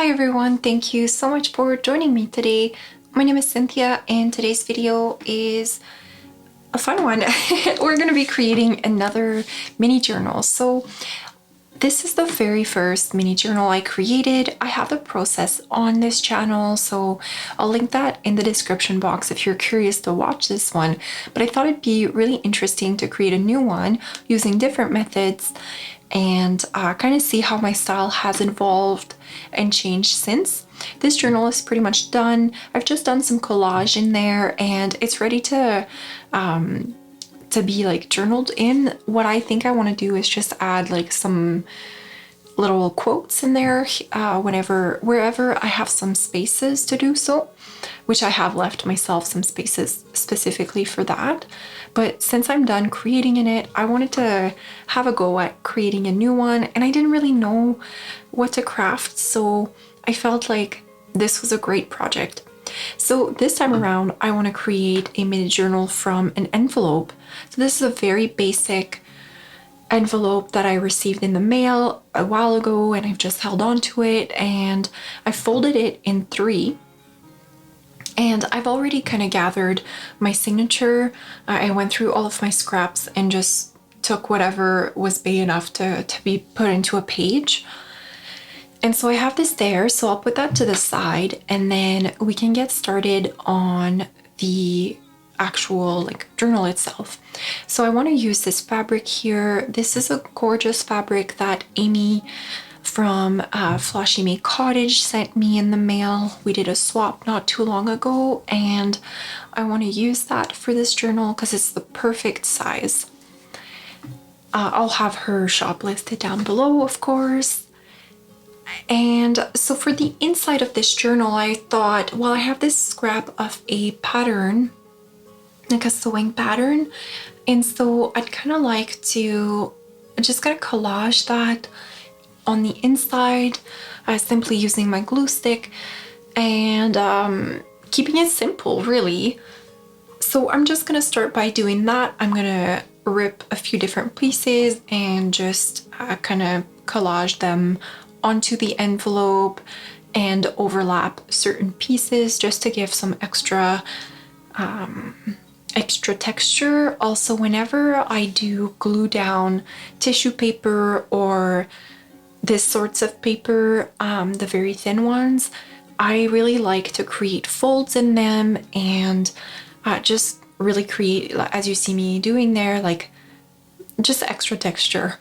Hi everyone, thank you so much for joining me today. My name is Cynthia and today's video is a fun one. We're going to be creating another mini journal. So this is the very first mini journal I created. I have the process on this channel, so I'll link that in the description box if you're curious to watch this one. But I thought it'd be really interesting to create a new one using different methods and kind of see how my style has evolved and changed since. This journal is pretty much done. I've just done some collage in there and it's ready to be like journaled in. What I think I want to do is just add like some little quotes in there wherever I have some spaces to do so, which I have left myself some spaces specifically for that. But since I'm done creating in it, I wanted to have a go at creating a new one, and I didn't really know what to craft, so I felt like this was a great project. So this time around, I want to create a mini journal from an envelope. So this is a very basic envelope that I received in the mail a while ago, and I've just held on to it, and I folded it in three. And I've already kind of gathered my signature. I went through all of my scraps and just took whatever was big enough to be put into a page. And so I have this there, so I'll put that to the side and then we can get started on the actual like journal itself. So I want to use this fabric here. This is a gorgeous fabric that Amy from Floshy Mae Cottage sent me in the mail. We did a swap not too long ago and I want to use that for this journal because it's the perfect size. I'll have her shop listed down below, of course. And so for the inside of this journal, I thought, well, I have this scrap of a pattern, like a sewing pattern, and so I'd kind of like to just kind of collage that on the inside, simply using my glue stick and keeping it simple, really. So I'm just gonna start by doing that. I'm gonna rip a few different pieces and just kind of collage them onto the envelope and overlap certain pieces just to give some extra texture. Also, whenever I do glue down tissue paper or this sorts of paper, the very thin ones, I really like to create folds in them and just really create, as you see me doing there, like just extra texture.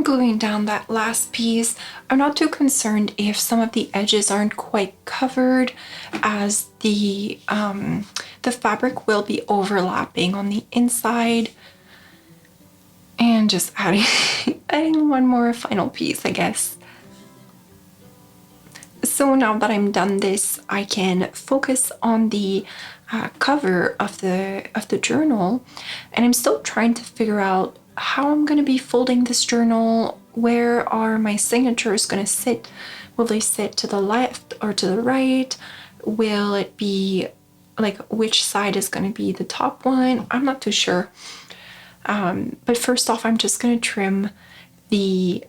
I'm gluing down that last piece. I'm not too concerned if some of the edges aren't quite covered, as the fabric will be overlapping on the inside. And just adding adding one more final piece, I guess. So now that I'm done this, I can focus on the cover of the journal, and I'm still trying to figure out how I'm going to be folding this journal. Where are my signatures going to sit? Will they sit to the left or to the right? Will it be like, which side is going to be the top one? I'm not too sure. But first off, I'm just going to trim the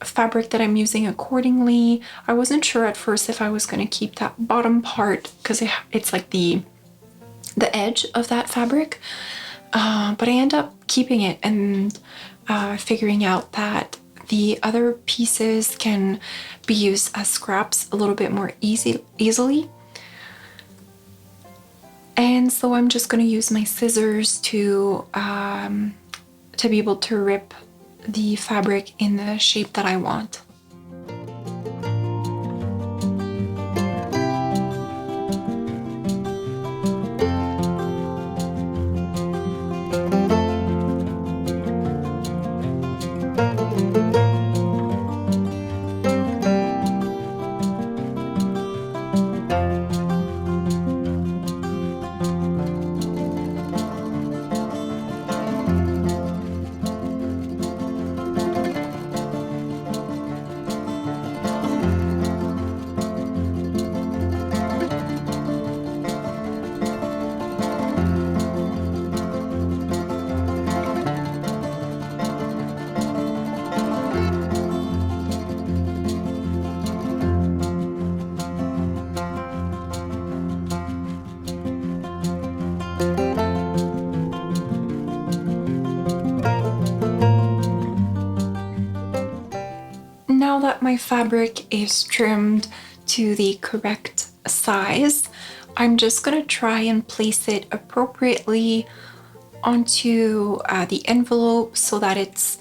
fabric that I'm using accordingly. I wasn't sure at first if I was going to keep that bottom part because it's like the edge of that fabric, but I end up keeping it and figuring out that the other pieces can be used as scraps a little bit more easily. And so I'm just going to use my scissors to be able to rip the fabric in the shape that I want. Now that my fabric is trimmed to the correct size, I'm just going to try and place it appropriately onto the envelope so that it's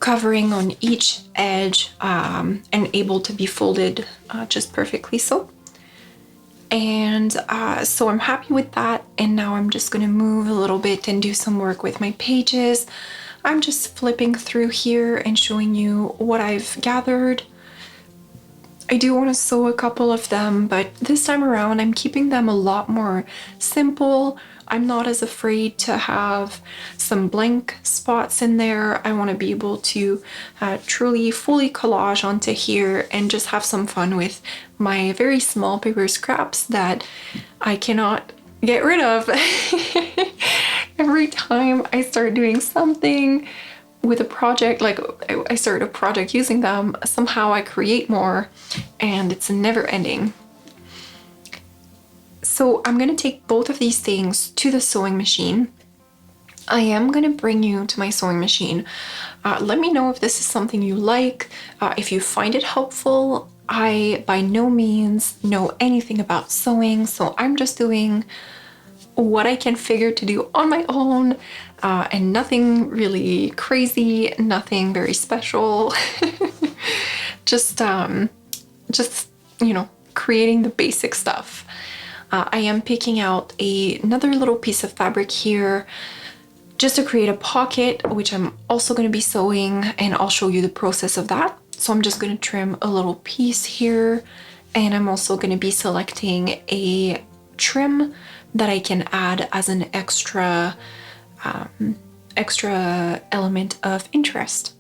covering on each edge and able to be folded just perfectly so. And so I'm happy with that, and now I'm just going to move a little bit and do some work with my pages. I'm just flipping through here and showing you what I've gathered. I do want to sew a couple of them, but this time around I'm keeping them a lot more simple. I'm not as afraid to have some blank spots in there. I want to be able to truly fully collage onto here and just have some fun with my very small paper scraps that I cannot get rid of. Every time I start doing something with a project, like I start a project using them, somehow I create more and it's never ending. So I'm going to take both of these things to the sewing machine. I am going to bring you to my sewing machine. Let me know if this is something you like, if you find it helpful. I by no means know anything about sewing, so I'm just doing what I can figure to do on my own, and nothing really crazy, nothing very special. just you know, creating the basic stuff. I am picking out another little piece of fabric here just to create a pocket, which I'm also going to be sewing, and I'll show you the process of that. So I'm just going to trim a little piece here, and I'm also going to be selecting a trim that I can add as an extra element of interest.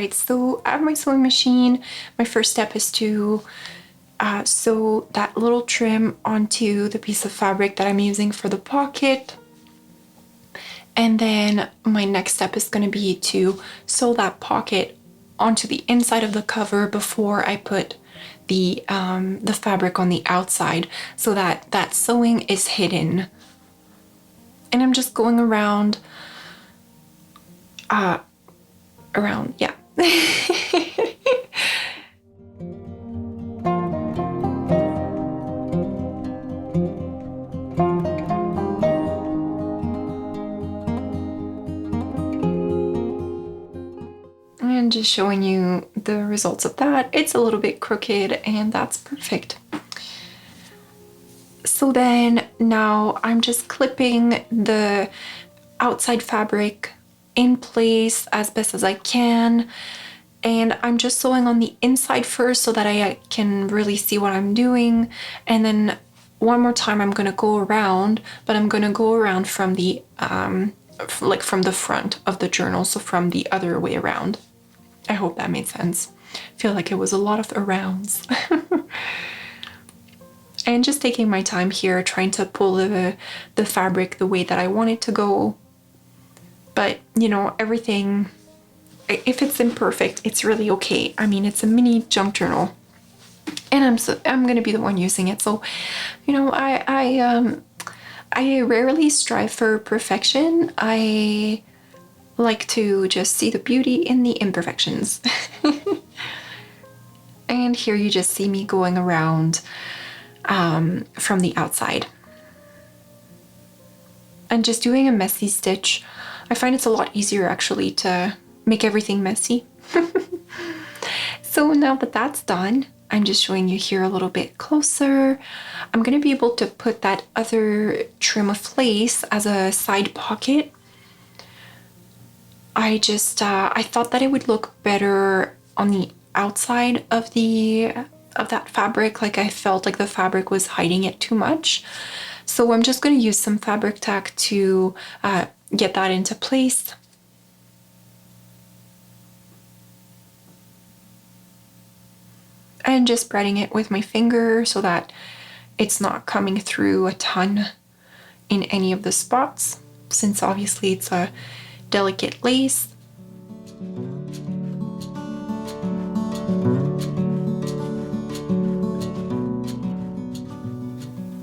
Alright, so I have my sewing machine. My first step is to sew that little trim onto the piece of fabric that I'm using for the pocket. And then my next step is going to be to sew that pocket onto the inside of the cover before I put the fabric on the outside, so that that sewing is hidden. And I'm just going around, yeah. And just showing you the results of that. It's a little bit crooked, and that's perfect. So then now I'm just clipping the outside fabric in place as best as I can. And I'm just sewing on the inside first so that I can really see what I'm doing. And then one more time I'm gonna go around, but I'm gonna go around from the, like from the front of the journal, so from the other way around. I hope that made sense. I feel like it was a lot of arounds. And just taking my time here, trying to pull the fabric the way that I want it to go. But, you know, everything, if it's imperfect, it's really okay. I mean, it's a mini junk journal, and I'm gonna be the one using it. So, you know, I rarely strive for perfection. I like to just see the beauty in the imperfections. And here you just see me going around from the outside and just doing a messy stitch. I find it's a lot easier actually to make everything messy. So now that that's done, I'm just showing you here a little bit closer. I'm gonna be able to put that other trim of lace as a side pocket. I thought that it would look better on the outside of that fabric. Like, I felt like the fabric was hiding it too much. So I'm just going to use some fabric tack to get that into place. And just spreading it with my finger so that it's not coming through a ton in any of the spots, since obviously it's a delicate lace.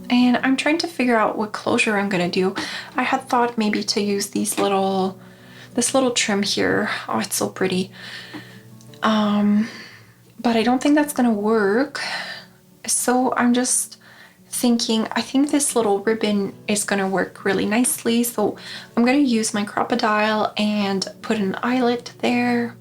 And I'm trying to figure out what closure I'm gonna do. I had thought maybe to use this little trim here. Oh, it's so pretty. But I don't think that's gonna work. So I'm just thinking, I think this little ribbon is gonna work really nicely. So I'm gonna use my crocodile and put an eyelet there.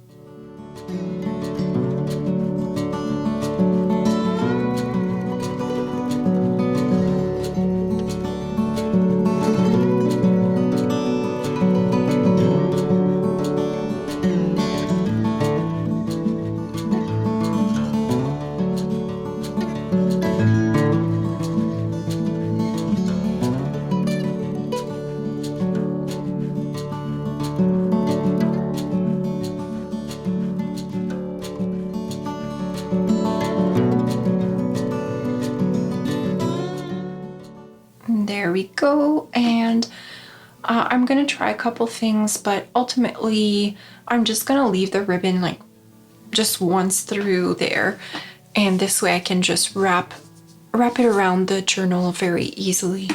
There we go. And I'm gonna try a couple things, but ultimately I'm just gonna leave the ribbon like just once through there, and this way I can just wrap it around the journal very easily.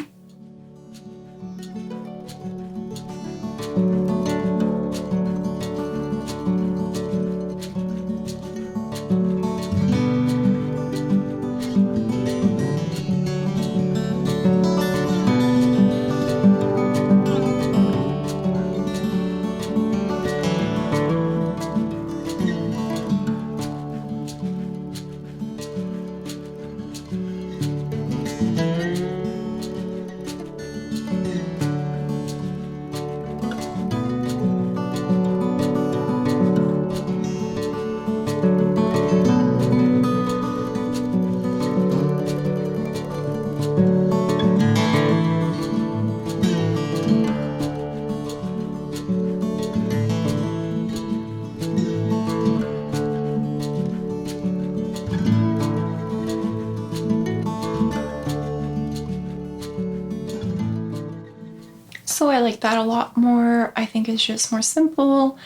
I like that a lot more. I think it's just more simple.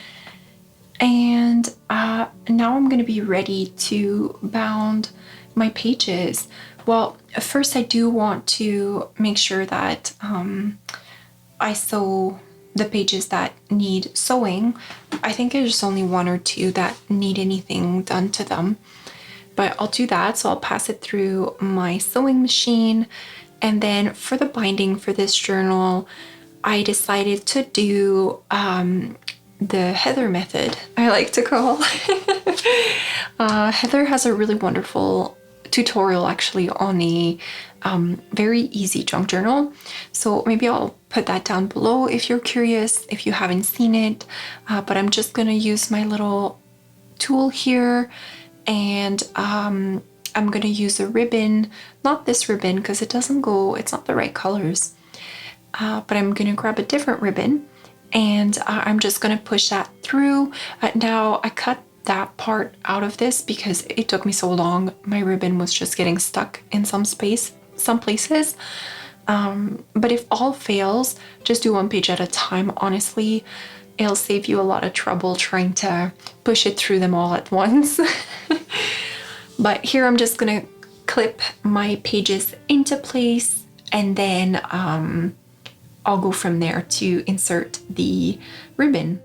And now I'm going to be ready to bound my pages. Well, first I do want to make sure that I sew the pages that need sewing. I think there's only one or two that need anything done to them, but I'll do that. So I'll pass it through my sewing machine. And then for the binding for this journal, I decided to do the Heather method, I like to call. Heather has a really wonderful tutorial actually on a very easy junk journal. So maybe I'll put that down below if you're curious, if you haven't seen it. But I'm just gonna use my little tool here, and I'm gonna use a ribbon, not this ribbon because it doesn't go, it's not the right colors. But I'm gonna grab a different ribbon, and I'm just gonna push that through. Now I cut that part out of this because it took me so long. My ribbon was just getting stuck in some places. But if all fails, just do one page at a time. Honestly, it'll save you a lot of trouble trying to push it through them all at once. But here I'm just gonna clip my pages into place, and then I'll go from there to insert the ribbon.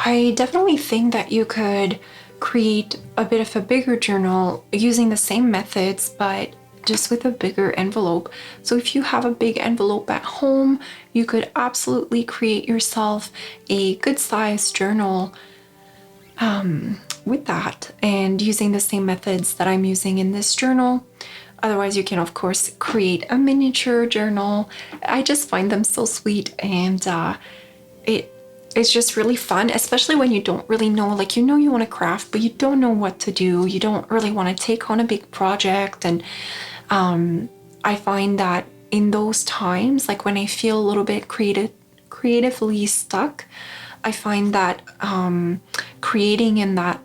I definitely think that you could create a bit of a bigger journal using the same methods, but just with a bigger envelope. So if you have a big envelope at home, you could absolutely create yourself a good sized journal with that, and using the same methods that I'm using in this journal. Otherwise, you can of course create a miniature journal. I just find them so sweet, and it's just really fun, especially when you don't really know, like, you know, you want to craft, but you don't know what to do. You don't really want to take on a big project. And I find that in those times, like when I feel a little bit creatively stuck, I find that creating in that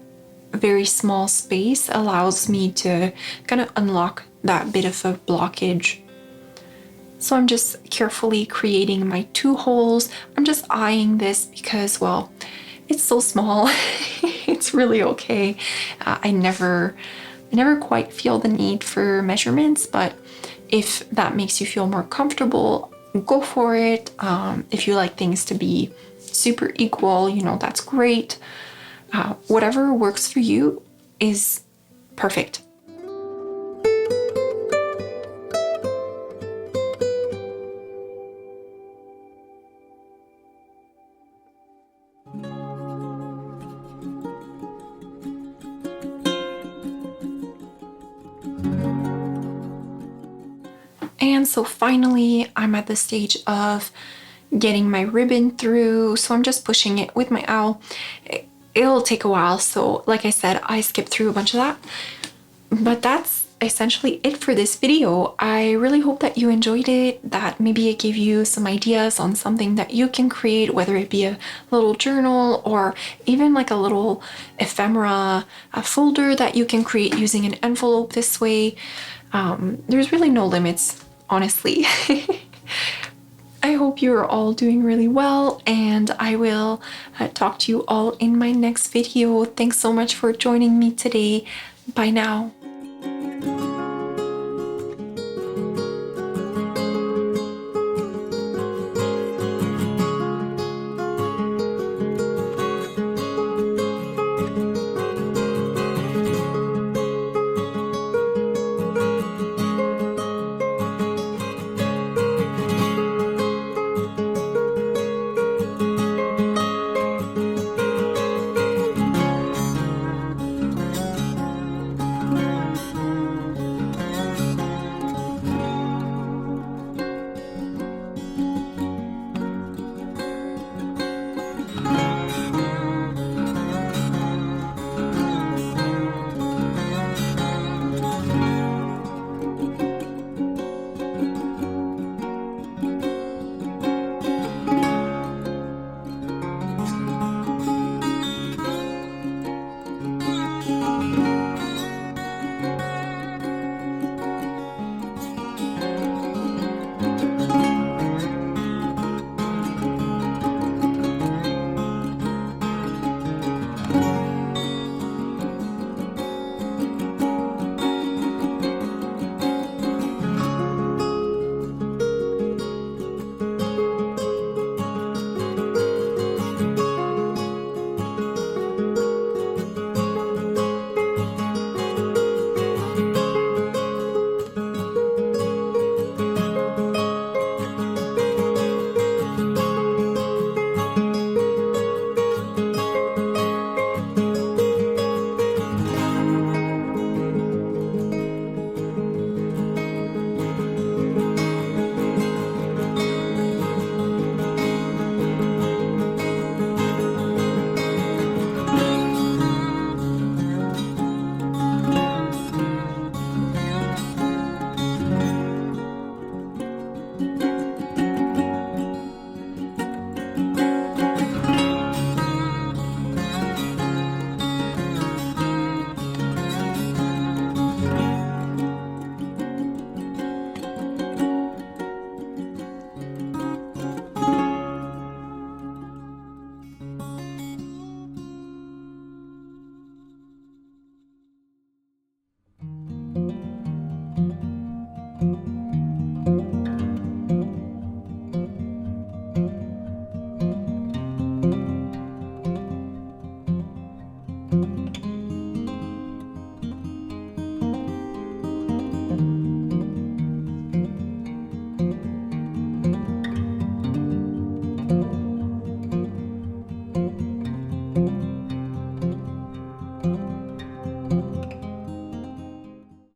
very small space allows me to kind of unlock that bit of a blockage. So I'm just carefully creating my 2 holes. I'm just eyeing this because, well, it's so small. It's really okay. I never quite feel the need for measurements, but if that makes you feel more comfortable, go for it. If you like things to be super equal, you know, that's great. Whatever works for you is perfect. And so finally, I'm at the stage of getting my ribbon through. So I'm just pushing it with my owl. It'll take a while. So like I said, I skipped through a bunch of that. But that's essentially it for this video. I really hope that you enjoyed it, that maybe it gave you some ideas on something that you can create, whether it be a little journal or even like a little ephemera, a folder that you can create using an envelope this way. There's really no limits, honestly. I hope you're all doing really well, and I will talk to you all in my next video. Thanks so much for joining me today. Bye now.